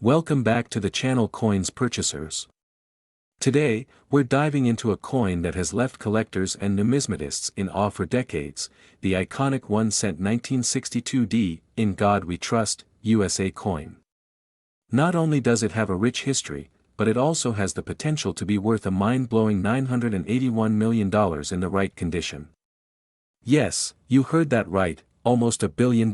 Welcome back to the channel Coins Purchasers. Today, we're diving into a coin that has left collectors and numismatists in awe for decades, the iconic 1-cent 1962 "In God We Trust" USA coin. Not only does it have a rich history, but it also has the potential to be worth a mind-blowing $981 million in the right condition. Yes, you heard that right, almost $1 billion.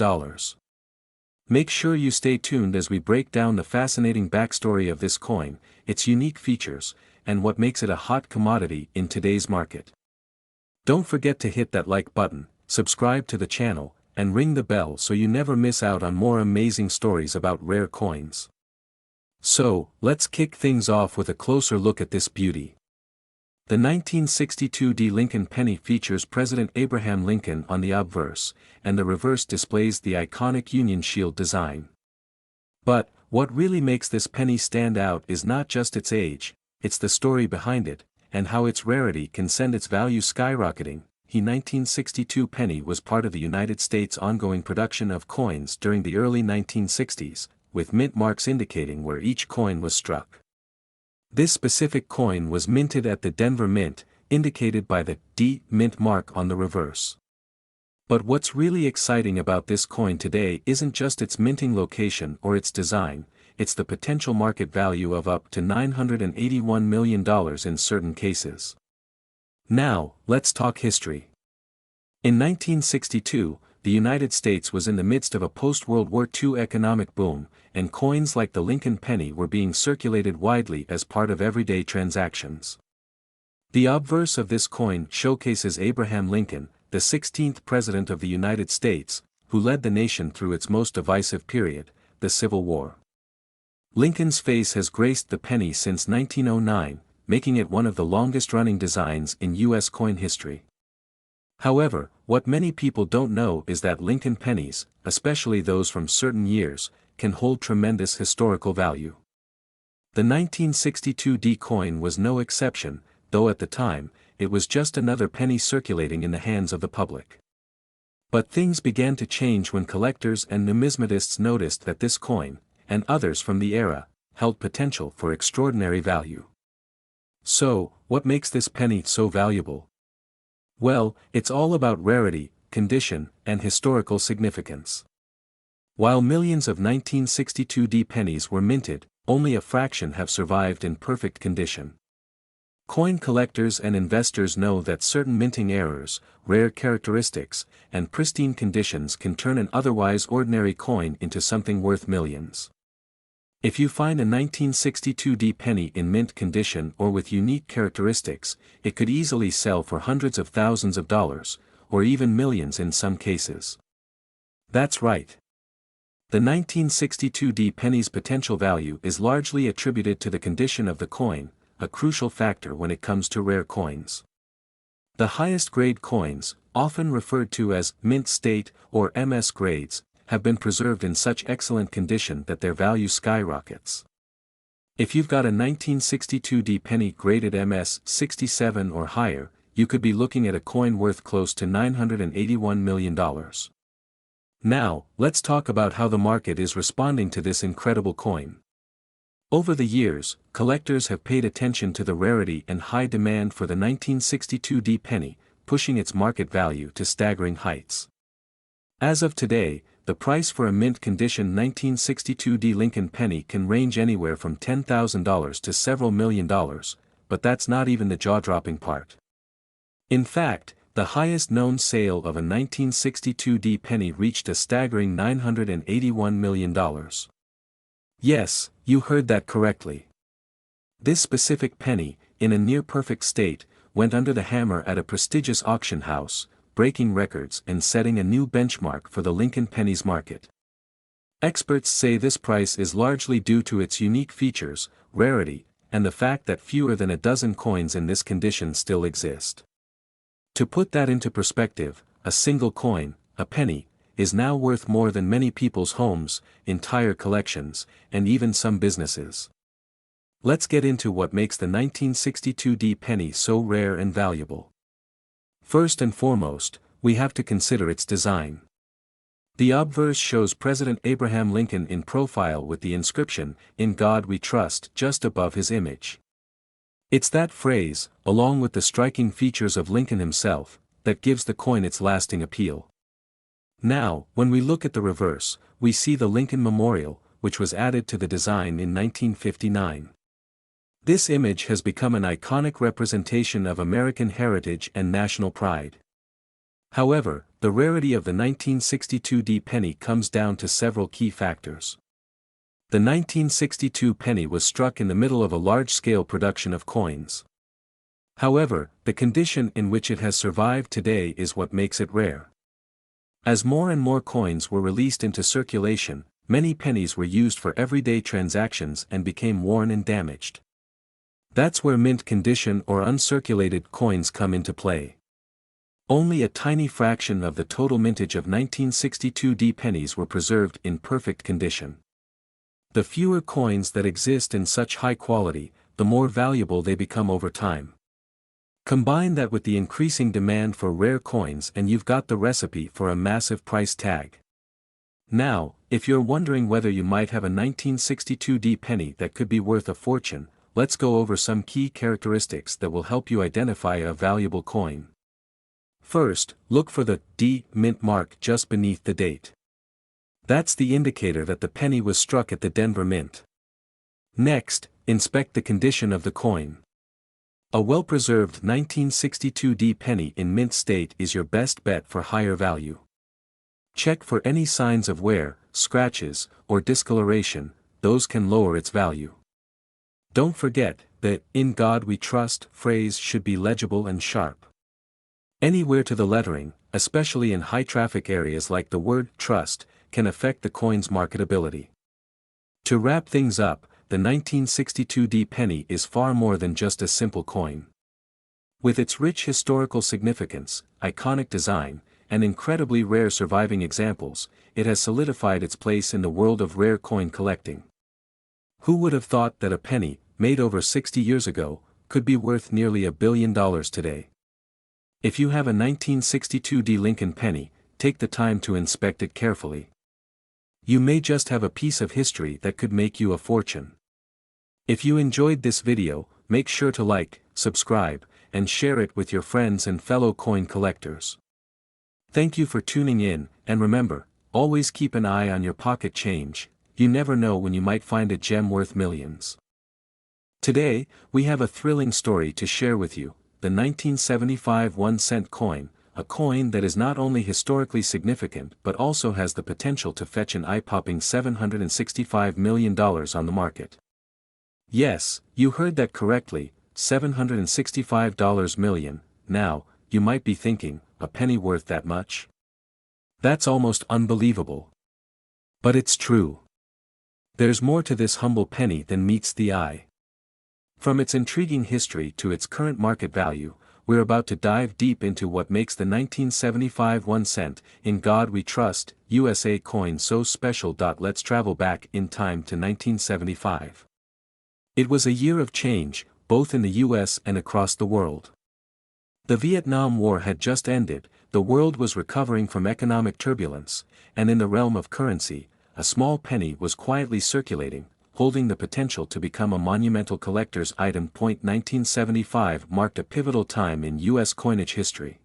Make sure you stay tuned as we break down the fascinating backstory of this coin, its unique features, and what makes it a hot commodity in today's market. Don't forget to hit that like button, subscribe to the channel, and ring the bell so you never miss out on more amazing stories about rare coins. So, let's kick things off with a closer look at this beauty. The 1962 Lincoln penny features President Abraham Lincoln on the obverse, and the reverse displays the iconic Union Shield design. But, what really makes this penny stand out is not just its age, it's the story behind it, and how its rarity can send its value skyrocketing. The 1962 penny was part of the United States' ongoing production of coins during the early 1960s, with mint marks indicating where each coin was struck. This specific coin was minted at the Denver Mint, indicated by the D mint mark on the reverse. But what's really exciting about this coin today isn't just its minting location or its design, it's the potential market value of up to $981 million in certain cases. Now, let's talk history. In 1962, the United States was in the midst of a post-World War II economic boom, and coins like the Lincoln penny were being circulated widely as part of everyday transactions. The obverse of this coin showcases Abraham Lincoln, the 16th President of the United States, who led the nation through its most divisive period, the Civil War. Lincoln's face has graced the penny since 1909, making it one of the longest-running designs in U.S. coin history. However, what many people don't know is that Lincoln pennies, especially those from certain years, can hold tremendous historical value. The 1962 coin was no exception, though at the time, it was just another penny circulating in the hands of the public. But things began to change when collectors and numismatists noticed that this coin, and others from the era, held potential for extraordinary value. So, what makes this penny so valuable? Well, it's all about rarity, condition, and historical significance. While millions of 1962 pennies were minted, only a fraction have survived in perfect condition. Coin collectors and investors know that certain minting errors, rare characteristics, and pristine conditions can turn an otherwise ordinary coin into something worth millions. If you find a 1962 penny in mint condition or with unique characteristics, it could easily sell for hundreds of thousands of dollars, or even millions in some cases. That's right. The 1962 penny's potential value is largely attributed to the condition of the coin, a crucial factor when it comes to rare coins. The highest grade coins, often referred to as mint state or MS grades, have been preserved in such excellent condition that their value skyrockets. If you've got a 1962 penny graded MS 67 or higher, you could be looking at a coin worth close to $981 million. Now, let's talk about how the market is responding to this incredible coin. Over the years, collectors have paid attention to the rarity and high demand for the 1962 penny, pushing its market value to staggering heights. As of today, the price for a mint condition 1962 Lincoln penny can range anywhere from $10,000 to several $1,000,000, but that's not even the jaw-dropping part. In fact, the highest known sale of a 1962 penny reached a staggering $981 million. Yes, you heard that correctly. This specific penny, in a near-perfect state, went under the hammer at a prestigious auction house, breaking records and setting a new benchmark for the Lincoln penny's market. Experts say this price is largely due to its unique features, rarity, and the fact that fewer than a dozen coins in this condition still exist. To put that into perspective, a single coin, a penny, is now worth more than many people's homes, entire collections, and even some businesses. Let's get into what makes the 1962 penny so rare and valuable. First and foremost, we have to consider its design. The obverse shows President Abraham Lincoln in profile with the inscription, "In God We Trust," just above his image. It's that phrase, along with the striking features of Lincoln himself, that gives the coin its lasting appeal. Now, when we look at the reverse, we see the Lincoln Memorial, which was added to the design in 1959. This image has become an iconic representation of American heritage and national pride. However, the rarity of the 1962 penny comes down to several key factors. The 1962 penny was struck in the middle of a large-scale production of coins. However, the condition in which it has survived today is what makes it rare. As more and more coins were released into circulation, many pennies were used for everyday transactions and became worn and damaged. That's where mint condition or uncirculated coins come into play. Only a tiny fraction of the total mintage of 1962 pennies were preserved in perfect condition. The fewer coins that exist in such high quality, the more valuable they become over time. Combine that with the increasing demand for rare coins and you've got the recipe for a massive price tag. Now, if you're wondering whether you might have a 1962 penny that could be worth a fortune, let's go over some key characteristics that will help you identify a valuable coin. First, look for the D mint mark just beneath the date. That's the indicator that the penny was struck at the Denver Mint. Next, inspect the condition of the coin. A well-preserved 1962 penny in mint state is your best bet for higher value. Check for any signs of wear, scratches, or discoloration; those can lower its value. Don't forget, the "In God We Trust" phrase should be legible and sharp. Any wear to the lettering, especially in high-traffic areas like the word "trust," can affect the coin's marketability. To wrap things up, the 1962 penny is far more than just a simple coin. With its rich historical significance, iconic design, and incredibly rare surviving examples, it has solidified its place in the world of rare coin collecting. Who would have thought that a penny, made over 60 years ago, could be worth nearly $1 billion today? If you have a 1962 Lincoln penny, take the time to inspect it carefully. You may just have a piece of history that could make you a fortune. If you enjoyed this video, make sure to like, subscribe, and share it with your friends and fellow coin collectors. Thank you for tuning in, and remember, always keep an eye on your pocket change. You never know when you might find a gem worth millions. Today, we have a thrilling story to share with you, the 1975 1-cent coin, a coin that is not only historically significant but also has the potential to fetch an eye-popping $765 million on the market. Yes, you heard that correctly, $765 million. Now, you might be thinking, a penny worth that much? That's almost unbelievable. But it's true. There's more to this humble penny than meets the eye. From its intriguing history to its current market value, we're about to dive deep into what makes the 1975 1-cent, "In God We Trust" USA coin so special. Let's travel back in time to 1975. It was a year of change, both in the US and across the world. The Vietnam War had just ended, the world was recovering from economic turbulence, and in the realm of currency, a small penny was quietly circulating, holding the potential to become a monumental collector's item. 1975 marked a pivotal time in U.S. coinage history.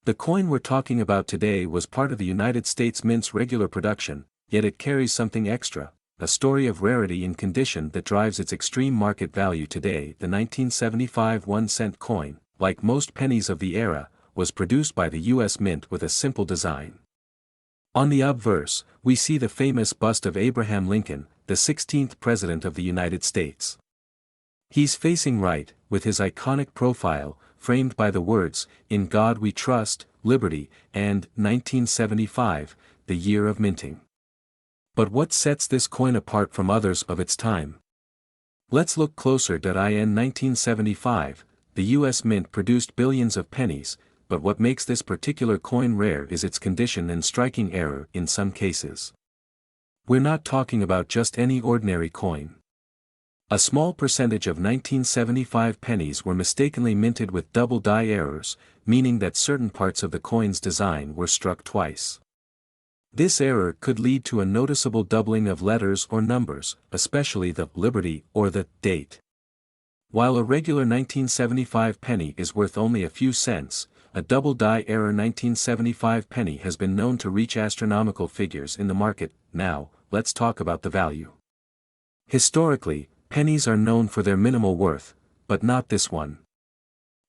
The coin we're talking about today was part of the United States Mint's regular production, yet it carries something extra, a story of rarity and condition that drives its extreme market value today. The 1975 1-cent coin, like most pennies of the era, was produced by the U.S. Mint with a simple design. On the obverse, we see the famous bust of Abraham Lincoln, the 16th President of the United States. He's facing right, with his iconic profile, framed by the words, "In God We Trust," "Liberty," and 1975, the year of minting. But what sets this coin apart from others of its time? Let's look closer. In 1975, the U.S. Mint produced billions of pennies, but what makes this particular coin rare is its condition and striking error in some cases. We're not talking about just any ordinary coin. A small percentage of 1975 pennies were mistakenly minted with double die errors, meaning that certain parts of the coin's design were struck twice. This error could lead to a noticeable doubling of letters or numbers, especially the Liberty or the date. While a regular 1975 penny is worth only a few cents, a double die error 1975 penny has been known to reach astronomical figures in the market. Now, let's talk about the value. Historically, pennies are known for their minimal worth, but not this one.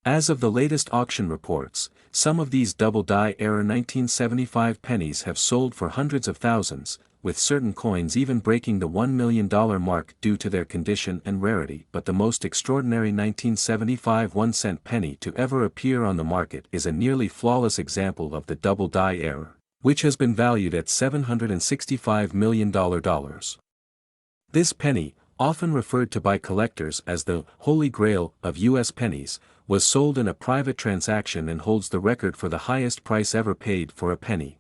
As of the latest auction reports, some of these double die error 1975 pennies have sold for hundreds of thousands, with certain coins even breaking the $1 million mark due to their condition and rarity. But the most extraordinary 1975 1-cent penny to ever appear on the market is a nearly flawless example of the double die error, which has been valued at $765 million. This penny, often referred to by collectors as the Holy Grail of U.S. pennies, was sold in a private transaction and holds the record for the highest price ever paid for a penny.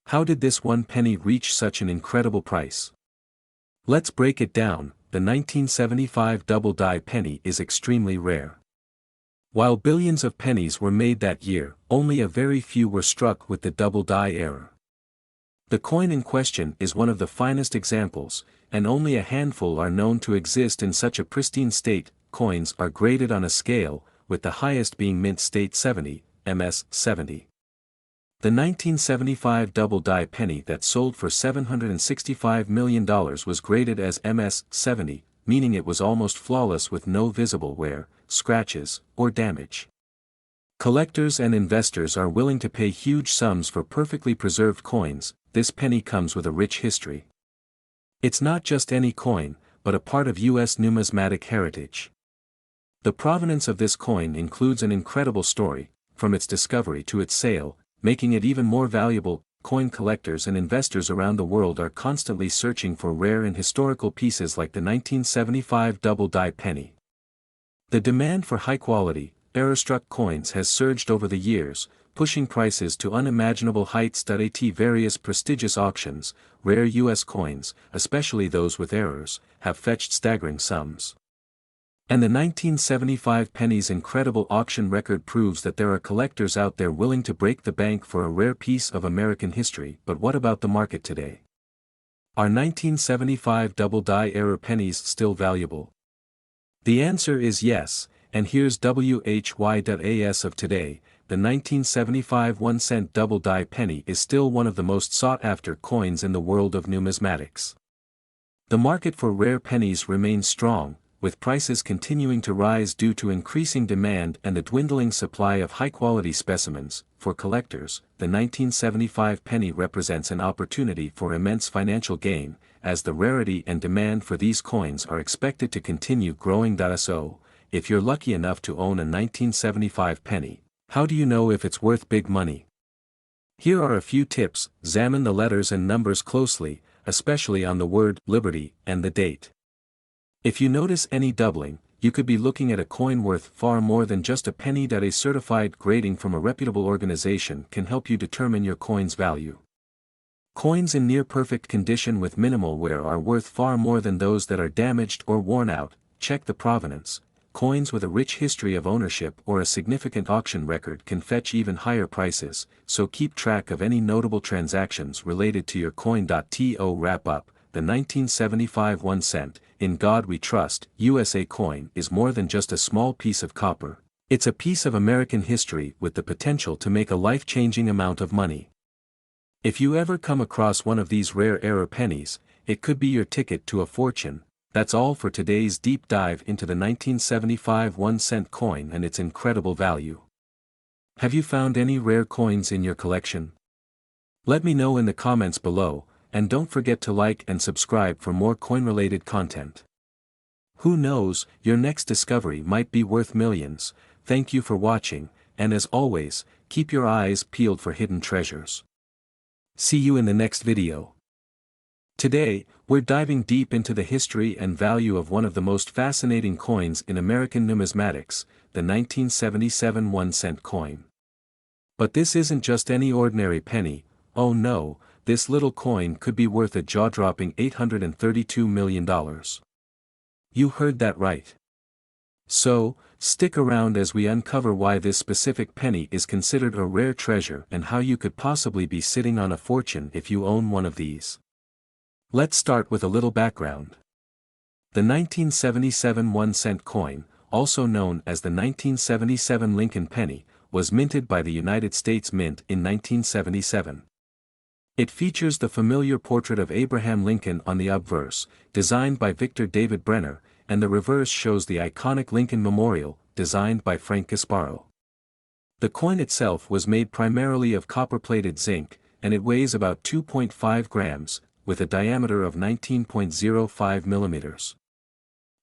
How did this one penny reach such an incredible price? Let's break it down. The 1975 double die penny is extremely rare. While billions of pennies were made that year, only a very few were struck with the double die error. The coin in question is one of the finest examples, and only a handful are known to exist in such a pristine state. Coins are graded on a scale, with the highest being mint state 70, MS 70. The 1975 double die penny that sold for $765 million was graded as MS 70, meaning it was almost flawless with no visible wear, scratches, or damage. Collectors and investors are willing to pay huge sums for perfectly preserved coins. This penny comes with a rich history. It's not just any coin, but a part of U.S. numismatic heritage. The provenance of this coin includes an incredible story, from its discovery to its sale, making it even more valuable. Coin collectors and investors around the world are constantly searching for rare and historical pieces like the 1975 double die penny. The demand for high-quality, error-struck coins has surged over the years, pushing prices to unimaginable heights. At various prestigious auctions, rare U.S. coins, especially those with errors, have fetched staggering sums. And the 1975 penny's incredible auction record proves that there are collectors out there willing to break the bank for a rare piece of American history. But what about the market today? Are 1975 double die error pennies still valuable? The answer is yes, and here's WHY.AS of today. The 1975 1-cent double die penny is still one of the most sought-after coins in the world of numismatics. The market for rare pennies remains strong, with prices continuing to rise due to increasing demand and a dwindling supply of high-quality specimens. For collectors, the 1975 penny represents an opportunity for immense financial gain, as the rarity and demand for these coins are expected to continue growing. So, if you're lucky enough to own a 1975 penny, how do you know if it's worth big money? Here are a few tips. Examine the letters and numbers closely, especially on the word Liberty and the date. If you notice any doubling, you could be looking at a coin worth far more than just a penny. A certified grading from a reputable organization can help you determine your coin's value. Coins in near-perfect condition with minimal wear are worth far more than those that are damaged or worn out. Check the provenance. Coins with a rich history of ownership or a significant auction record can fetch even higher prices, so keep track of any notable transactions related to your coin. To wrap up, the 1975 1-cent, In God We Trust, USA coin is more than just a small piece of copper. It's a piece of American history with the potential to make a life-changing amount of money. If you ever come across one of these rare error pennies, it could be your ticket to a fortune. That's all for today's deep dive into the 1975 1-cent coin and its incredible value. Have you found any rare coins in your collection? Let me know in the comments below, and don't forget to like and subscribe for more coin-related content. Who knows, your next discovery might be worth millions. Thank you for watching, and as always, keep your eyes peeled for hidden treasures. See you in the next video. Today, we're diving deep into the history and value of one of the most fascinating coins in American numismatics, the 1977 1-cent coin. But this isn't just any ordinary penny. Oh no, this little coin could be worth a jaw-dropping $832 million. You heard that right. So, Stick around as we uncover why this specific penny is considered a rare treasure and how you could possibly be sitting on a fortune if you own one of these. Let's start with a little background. The 1977 1-cent coin, also known as the 1977 Lincoln penny, was minted by the United States Mint in 1977. It features the familiar portrait of Abraham Lincoln on the obverse, designed by Victor David Brenner, and the reverse shows the iconic Lincoln Memorial, designed by Frank Gasparo. The coin itself was made primarily of copper-plated zinc, and it weighs about 2.5 grams, with a diameter of 19.05 millimeters.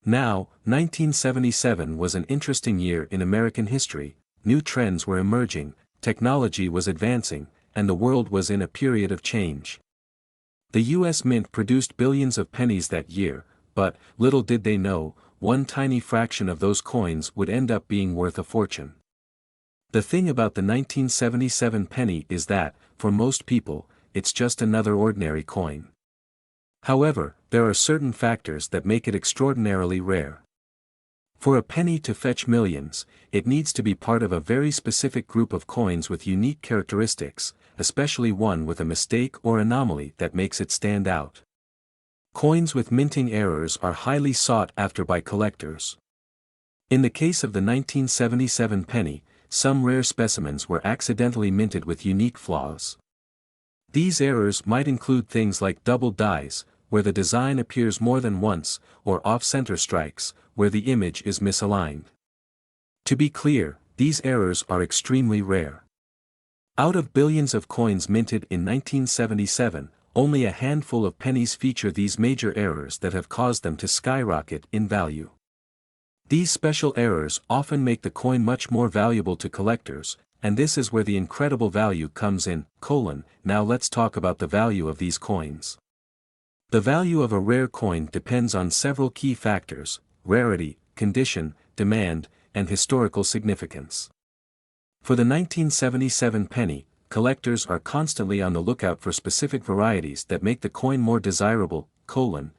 Now, 1977 was an interesting year in American history. New trends were emerging, technology was advancing, and the world was in a period of change. The U.S. Mint produced billions of pennies that year, but, little did they know, one tiny fraction of those coins would end up being worth a fortune. The thing about the 1977 penny is that, for most people, it's just another ordinary coin. However, there are certain factors that make it extraordinarily rare. For a penny to fetch millions, it needs to be part of a very specific group of coins with unique characteristics, especially one with a mistake or anomaly that makes it stand out. Coins with minting errors are highly sought after by collectors. In the case of the 1977 penny, some rare specimens were accidentally minted with unique flaws. These errors might include things like double dies, where the design appears more than once, or off-center strikes, where the image is misaligned. To be clear, these errors are extremely rare. Out of billions of coins minted in 1977, only a handful of pennies feature these major errors that have caused them to skyrocket in value. These special errors often make the coin much more valuable to collectors, and this is where the incredible value comes in. Now let's talk about the value of these coins. The value of a rare coin depends on several key factors: rarity, condition, demand, and historical significance. For the 1977 penny, collectors are constantly on the lookout for specific varieties that make the coin more desirable.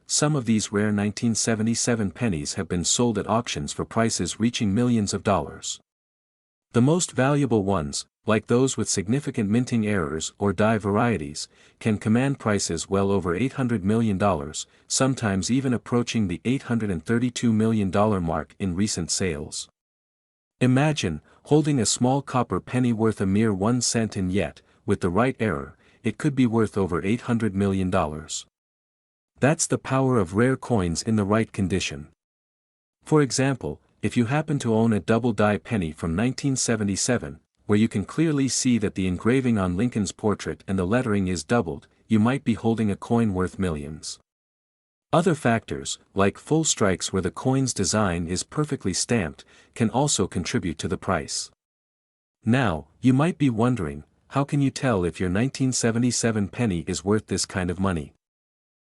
Some of these rare 1977 pennies have been sold at auctions for prices reaching millions of dollars. The most valuable ones, like those with significant minting errors or die varieties, can command prices well over $800 million, sometimes even approaching the $832 million mark in recent sales. Imagine, holding a small copper penny worth a mere 1 cent, and yet, with the right error, it could be worth over $800 million. That's the power of rare coins in the right condition. For example, if you happen to own a double die penny from 1977, where you can clearly see that the engraving on Lincoln's portrait and the lettering is doubled, you might be holding a coin worth millions. Other factors, like full strikes where the coin's design is perfectly stamped, can also contribute to the price. Now, you might be wondering, how can you tell if your 1977 penny is worth this kind of money?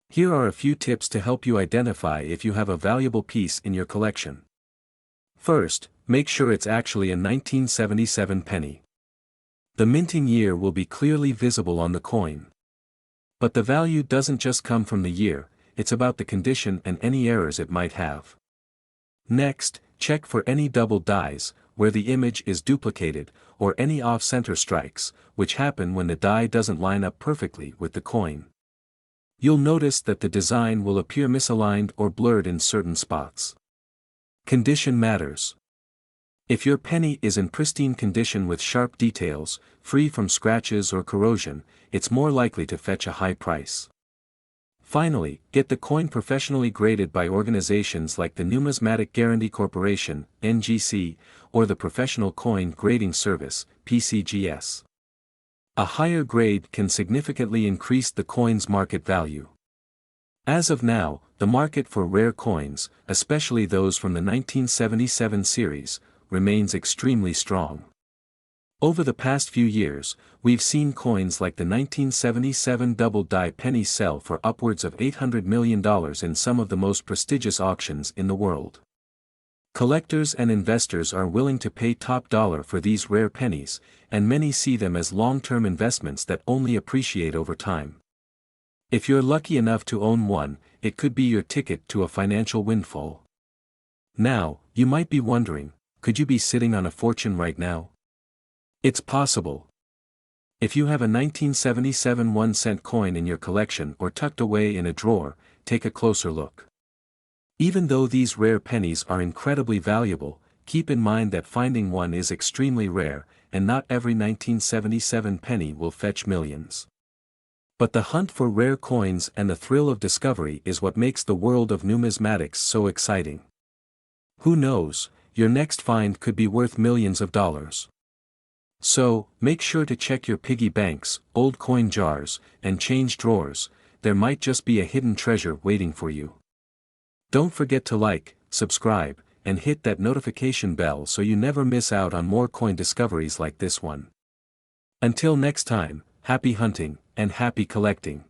Here are a few tips to help you identify if you have a valuable piece in your collection. First, make sure it's actually a 1977 penny. The minting year will be clearly visible on the coin. But the value doesn't just come from the year, it's about the condition and any errors it might have. Next, check for any double dies, where the image is duplicated, or any off-center strikes, which happen when the die doesn't line up perfectly with the coin. You'll notice that the design will appear misaligned or blurred in certain spots. Condition matters. If your penny is in pristine condition with sharp details, free from scratches or corrosion, it's more likely to fetch a high price. Finally, get the coin professionally graded by organizations like the Numismatic Guarantee Corporation, NGC, or the Professional Coin Grading Service, PCGS. A higher grade can significantly increase the coin's market value. As of now, the market for rare coins, especially those from the 1977 series, remains extremely strong. Over the past few years, we've seen coins like the 1977 double die penny sell for upwards of $800 million in some of the most prestigious auctions in the world. Collectors and investors are willing to pay top dollar for these rare pennies, and many see them as long-term investments that only appreciate over time. If you're lucky enough to own one, it could be your ticket to a financial windfall. Now, you might be wondering, could you be sitting on a fortune right now? It's possible. If you have a 1977 1-cent coin in your collection or tucked away in a drawer, take a closer look. Even though these rare pennies are incredibly valuable, keep in mind that finding one is extremely rare, and not every 1977 penny will fetch millions. But the hunt for rare coins and the thrill of discovery is what makes the world of numismatics so exciting. Who knows, your next find could be worth millions of dollars. So, make sure to check your piggy banks, old coin jars, and change drawers. There might just be a hidden treasure waiting for you. Don't forget to like, subscribe, and hit that notification bell so you never miss out on more coin discoveries like this one. Until next time, happy hunting, and happy collecting.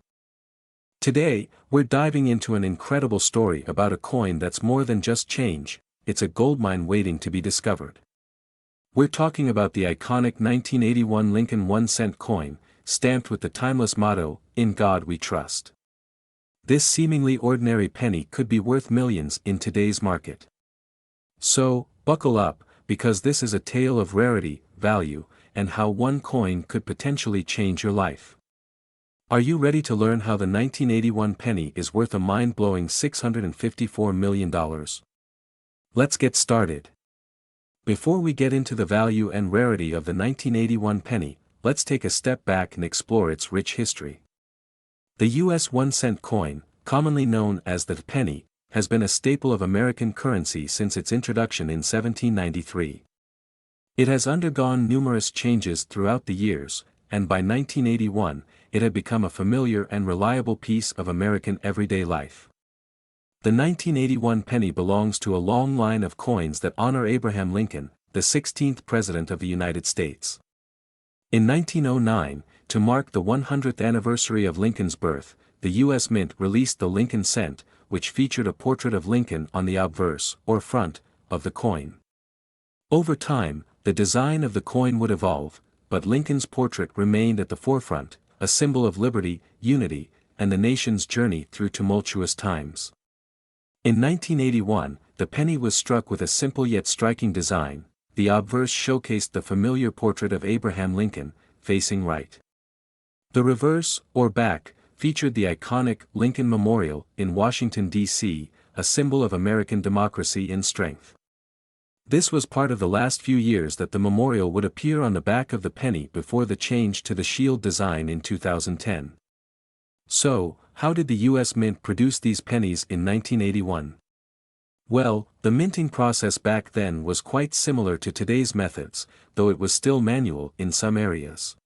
Today, we're diving into an incredible story about a coin that's more than just change, it's a goldmine waiting to be discovered. We're talking about the iconic 1981 Lincoln 1-cent coin, stamped with the timeless motto, "In God We Trust." This seemingly ordinary penny could be worth millions in today's market. So, buckle up, because this is a tale of rarity, value, and how one coin could potentially change your life. Are you ready to learn how the 1981 penny is worth a mind-blowing $654 million? Let's get started. Before we get into the value and rarity of the 1981 penny, let's take a step back and explore its rich history. The U.S. 1-cent coin, commonly known as the penny, has been a staple of American currency since its introduction in 1793. It has undergone numerous changes throughout the years, and by 1981, it had become a familiar and reliable piece of American everyday life. The 1981 penny belongs to a long line of coins that honor Abraham Lincoln, the 16th President of the United States. In 1909, to mark the 100th anniversary of Lincoln's birth, the U.S. Mint released the Lincoln cent, which featured a portrait of Lincoln on the obverse, or front, of the coin. Over time, the design of the coin would evolve, but Lincoln's portrait remained at the forefront, a symbol of liberty, unity, and the nation's journey through tumultuous times. In 1981, the penny was struck with a simple yet striking design. The obverse showcased the familiar portrait of Abraham Lincoln, facing right. The reverse, or back, featured the iconic Lincoln Memorial in Washington, D.C., a symbol of American democracy and strength. This was part of the last few years that the memorial would appear on the back of the penny before the change to the shield design in 2010. So, how did the U.S. Mint produce these pennies in 1981? Well, the minting process back then was quite similar to today's methods, though it was still manual in some areas.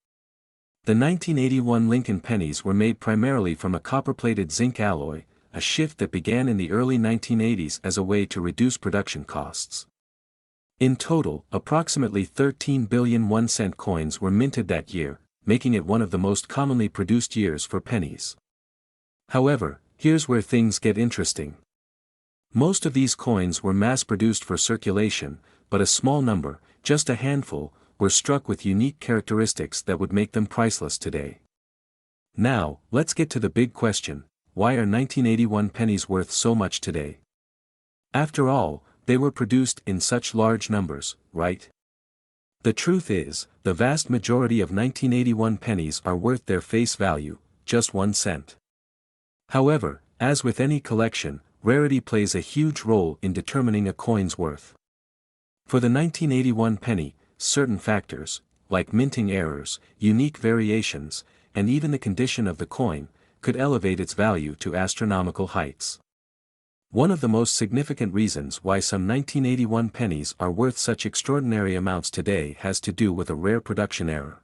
The 1981 Lincoln pennies were made primarily from a copper-plated zinc alloy, a shift that began in the early 1980s as a way to reduce production costs. In total, approximately 13 billion 1-cent coins were minted that year, making it one of the most commonly produced years for pennies. However, here's where things get interesting. Most of these coins were mass-produced for circulation, but a small number, just a handful, were struck with unique characteristics that would make them priceless today. Now, let's get to the big question: why are 1981 pennies worth so much today? After all, they were produced in such large numbers, right? The truth is, the vast majority of 1981 pennies are worth their face value, just 1 cent. However, as with any collection, rarity plays a huge role in determining a coin's worth. For the 1981 penny, certain factors, like minting errors, unique variations, and even the condition of the coin, could elevate its value to astronomical heights. One of the most significant reasons why some 1981 pennies are worth such extraordinary amounts today has to do with a rare production error.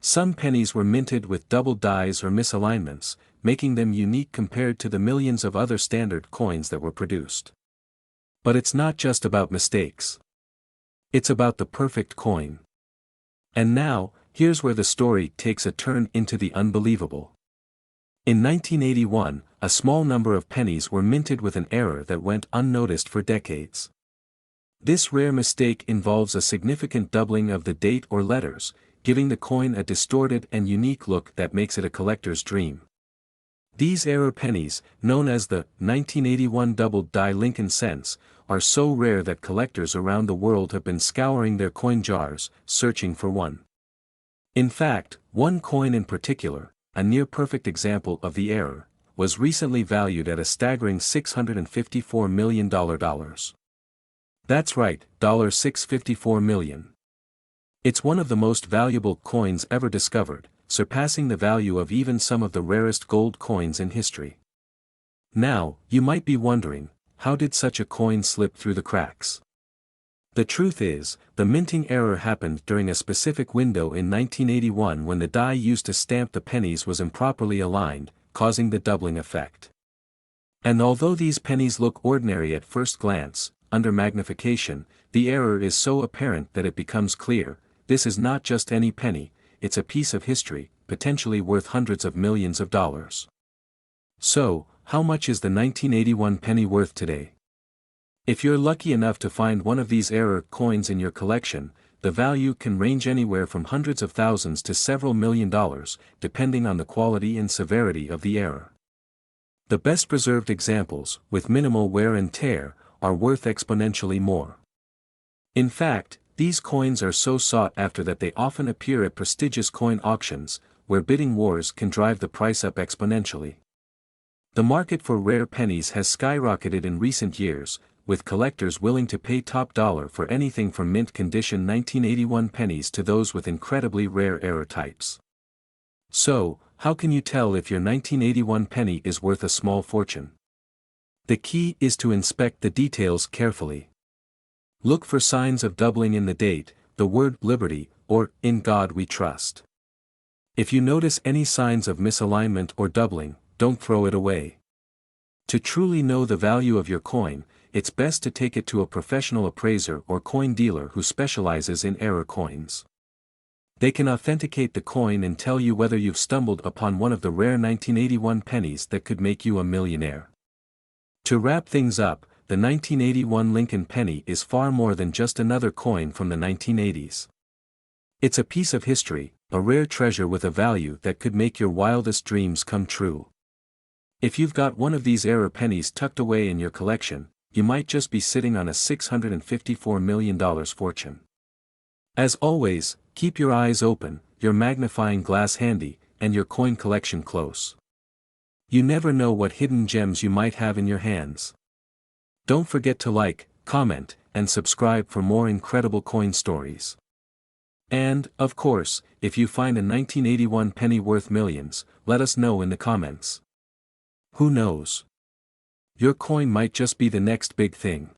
Some pennies were minted with double dies or misalignments, making them unique compared to the millions of other standard coins that were produced. But it's not just about mistakes. It's about the perfect coin. And now, here's where the story takes a turn into the unbelievable. In 1981, a small number of pennies were minted with an error that went unnoticed for decades. This rare mistake involves a significant doubling of the date or letters, giving the coin a distorted and unique look that makes it a collector's dream. These error pennies, known as the 1981 double-die Lincoln cents, are so rare that collectors around the world have been scouring their coin jars, searching for one. In fact, one coin in particular, a near-perfect example of the error, was recently valued at a staggering $654 million. That's right, $654 million. It's one of the most valuable coins ever discovered, surpassing the value of even some of the rarest gold coins in history. Now, you might be wondering, how did such a coin slip through the cracks? The truth is, the minting error happened during a specific window in 1981 when the die used to stamp the pennies was improperly aligned, causing the doubling effect. And although these pennies look ordinary at first glance, under magnification, the error is so apparent that it becomes clear, this is not just any penny, it's a piece of history, potentially worth hundreds of millions of dollars. So, how much is the 1981 penny worth today? If you're lucky enough to find one of these error coins in your collection, the value can range anywhere from hundreds of thousands to several million dollars, depending on the quality and severity of the error. The best preserved examples, with minimal wear and tear, are worth exponentially more. In fact, these coins are so sought after that they often appear at prestigious coin auctions, where bidding wars can drive the price up exponentially. The market for rare pennies has skyrocketed in recent years, with collectors willing to pay top dollar for anything from mint condition 1981 pennies to those with incredibly rare error types. So, how can you tell if your 1981 penny is worth a small fortune? The key is to inspect the details carefully. Look for signs of doubling in the date, the word liberty, or in God we trust. If you notice any signs of misalignment or doubling, don't throw it away. To truly know the value of your coin, it's best to take it to a professional appraiser or coin dealer who specializes in error coins. They can authenticate the coin and tell you whether you've stumbled upon one of the rare 1981 pennies that could make you a millionaire. To wrap things up, the 1981 Lincoln penny is far more than just another coin from the 1980s. It's a piece of history, a rare treasure with a value that could make your wildest dreams come true. If you've got one of these error pennies tucked away in your collection, you might just be sitting on a $654 million fortune. As always, keep your eyes open, your magnifying glass handy, and your coin collection close. You never know what hidden gems you might have in your hands. Don't forget to like, comment, and subscribe for more incredible coin stories. And, of course, if you find a 1981 penny worth millions, let us know in the comments. Who knows? Your coin might just be the next big thing.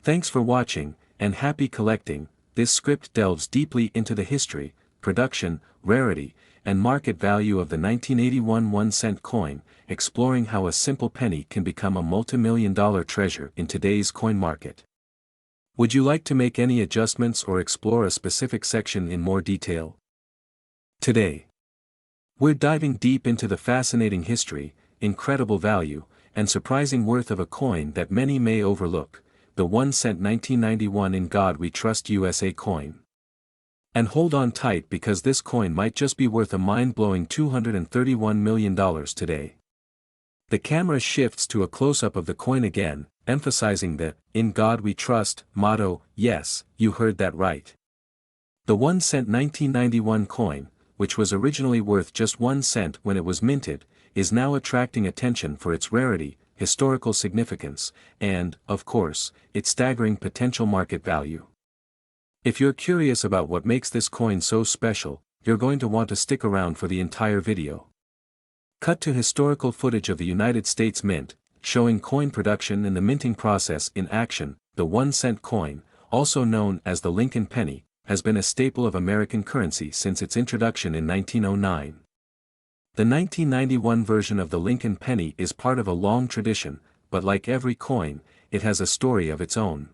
Thanks for watching, and happy collecting. This script delves deeply into the history, production, rarity, and market value of the 1981 1-cent coin, exploring how a simple penny can become a multi-million-dollar treasure in today's coin market. Would you like to make any adjustments or explore a specific section in more detail? Today, we're diving deep into the fascinating history, incredible value, and surprising worth of a coin that many may overlook, the 1-cent 1991 In God We Trust USA coin. And hold on tight because this coin might just be worth a mind-blowing $231 million today. The camera shifts to a close-up of the coin again, emphasizing the "In God We Trust" motto. Yes, you heard that right. The 1-cent 1991 coin, which was originally worth just 1 cent when it was minted, is now attracting attention for its rarity, historical significance, and, of course, its staggering potential market value. If you're curious about what makes this coin so special, you're going to want to stick around for the entire video. Cut to historical footage of the United States Mint, showing coin production and the minting process in action. The 1-cent coin, also known as the Lincoln penny, has been a staple of American currency since its introduction in 1909. The 1991 version of the Lincoln penny is part of a long tradition, but like every coin, it has a story of its own.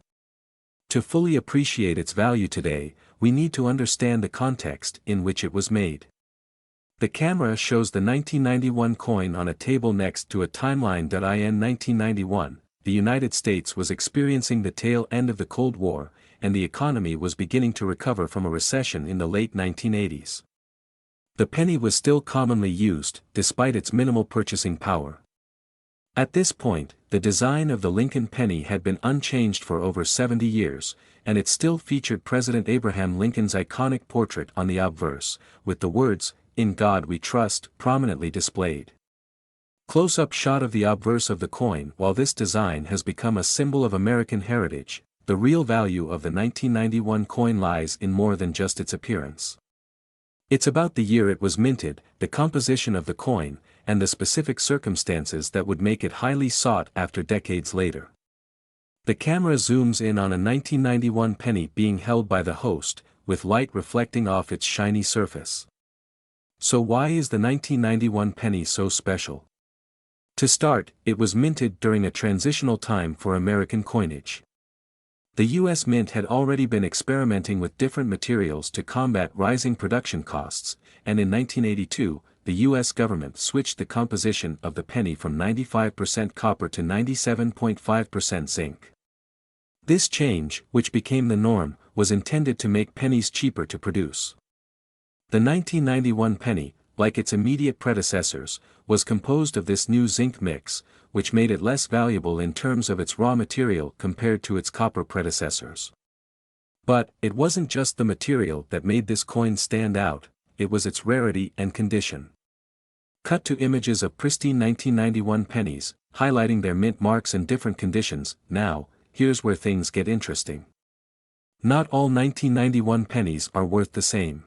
To fully appreciate its value today, we need to understand the context in which it was made. The camera shows the 1991 coin on a table next to a timeline. In 1991, the United States was experiencing the tail end of the Cold War, and the economy was beginning to recover from a recession in the late 1980s. The penny was still commonly used, despite its minimal purchasing power. At this point, the design of the Lincoln penny had been unchanged for over 70 years, and it still featured President Abraham Lincoln's iconic portrait on the obverse, with the words, "In God We Trust," prominently displayed. Close-up shot of the obverse of the coin. While this design has become a symbol of American heritage, the real value of the 1991 coin lies in more than just its appearance. It's about the year it was minted, the composition of the coin, and the specific circumstances that would make it highly sought after decades later. The camera zooms in on a 1991 penny being held by the host, with light reflecting off its shiny surface. So why is the 1991 penny so special? To start, it was minted during a transitional time for American coinage. The U.S. Mint had already been experimenting with different materials to combat rising production costs, and in 1982, the U.S. government switched the composition of the penny from 95% copper to 97.5% zinc. This change, which became the norm, was intended to make pennies cheaper to produce. The 1991 penny, like its immediate predecessors, was composed of this new zinc mix, which made it less valuable in terms of its raw material compared to its copper predecessors. But, it wasn't just the material that made this coin stand out, it was its rarity and condition. Cut to images of pristine 1991 pennies, highlighting their mint marks and different conditions. Now, here's where things get interesting. Not all 1991 pennies are worth the same.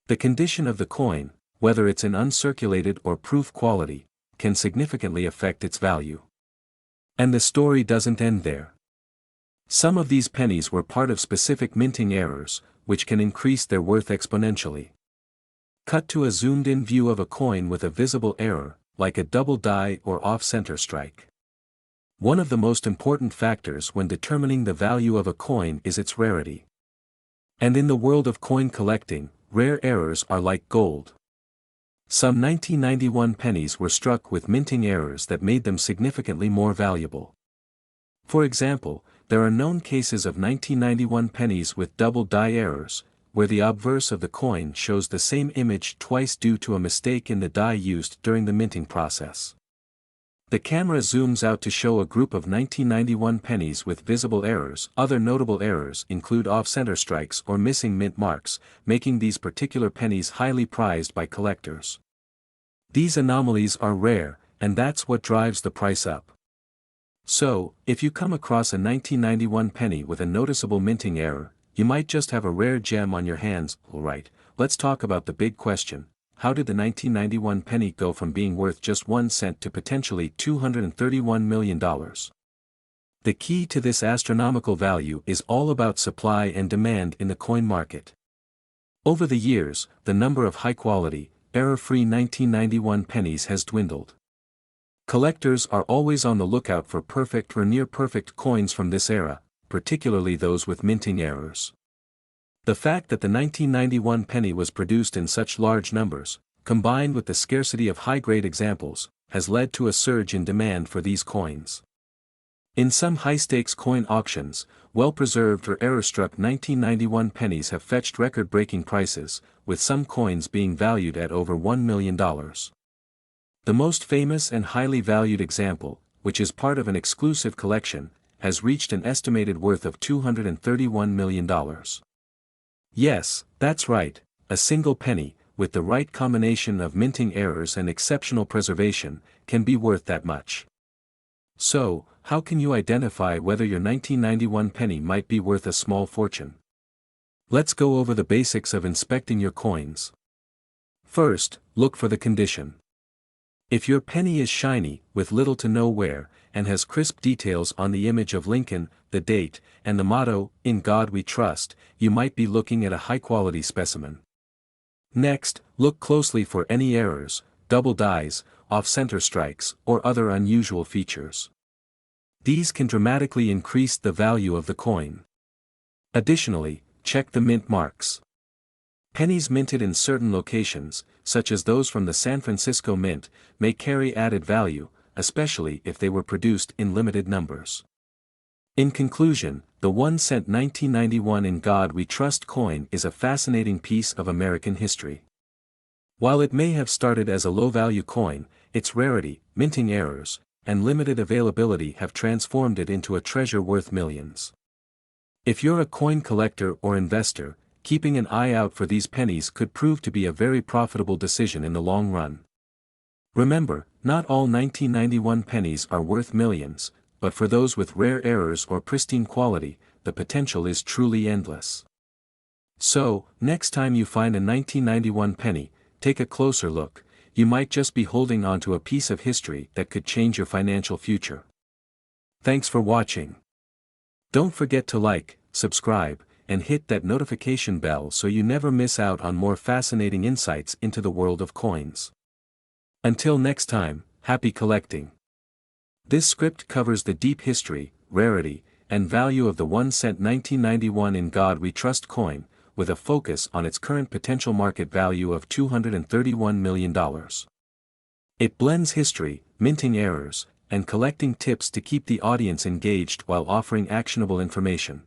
The condition of the coin, whether it's in uncirculated or proof quality, can significantly affect its value. And the story doesn't end there. Some of these pennies were part of specific minting errors, which can increase their worth exponentially. Cut to a zoomed-in view of a coin with a visible error, like a double die or off-center strike. One of the most important factors when determining the value of a coin is its rarity. And in the world of coin collecting, rare errors are like gold. Some 1991 pennies were struck with minting errors that made them significantly more valuable. For example, there are known cases of 1991 pennies with double die errors, where the obverse of the coin shows the same image twice due to a mistake in the die used during the minting process. The camera zooms out to show a group of 1991 pennies with visible errors. Other notable errors include off-center strikes or missing mint marks, making these particular pennies highly prized by collectors. These anomalies are rare, and that's what drives the price up. So, if you come across a 1991 penny with a noticeable minting error, you might just have a rare gem on your hands. Alright, let's talk about the big question. How did the 1991 penny go from being worth just 1 cent to potentially $231 million? The key to this astronomical value is all about supply and demand in the coin market. Over the years, the number of high-quality, error-free 1991 pennies has dwindled. Collectors are always on the lookout for perfect or near-perfect coins from this era, particularly those with minting errors. The fact that the 1991 penny was produced in such large numbers, combined with the scarcity of high-grade examples, has led to a surge in demand for these coins. In some high-stakes coin auctions, well-preserved or error-struck 1991 pennies have fetched record-breaking prices, with some coins being valued at over $1 million. The most famous and highly valued example, which is part of an exclusive collection, has reached an estimated worth of $231 million. Yes, that's right, a single penny, with the right combination of minting errors and exceptional preservation, can be worth that much. So, how can you identify whether your 1991 penny might be worth a small fortune? Let's go over the basics of inspecting your coins. First, look for the condition. If your penny is shiny, with little to no wear, and has crisp details on the image of Lincoln, the date, and the motto, "In God We Trust," you might be looking at a high-quality specimen. Next, look closely for any errors, double dies, off-center strikes, or other unusual features. These can dramatically increase the value of the coin. Additionally, check the mint marks. Pennies minted in certain locations, such as those from the San Francisco Mint, may carry added value, especially if they were produced in limited numbers. In conclusion, the 1-cent 1991 "In God We Trust" coin is a fascinating piece of American history. While it may have started as a low-value coin, its rarity, minting errors, and limited availability have transformed it into a treasure worth millions. If you're a coin collector or investor, keeping an eye out for these pennies could prove to be a very profitable decision in the long run. Remember, not all 1991 pennies are worth millions, but for those with rare errors or pristine quality, the potential is truly endless. So, next time you find a 1991 penny, take a closer look. You might just be holding onto a piece of history that could change your financial future. Thanks for watching. Don't forget to like, subscribe, and hit that notification bell so you never miss out on more fascinating insights into the world of coins. Until next time, happy collecting. This script covers the deep history, rarity, and value of the 1-cent 1991 In God We Trust coin, with a focus on its current potential market value of $231 million. It blends history, minting errors, and collecting tips to keep the audience engaged while offering actionable information.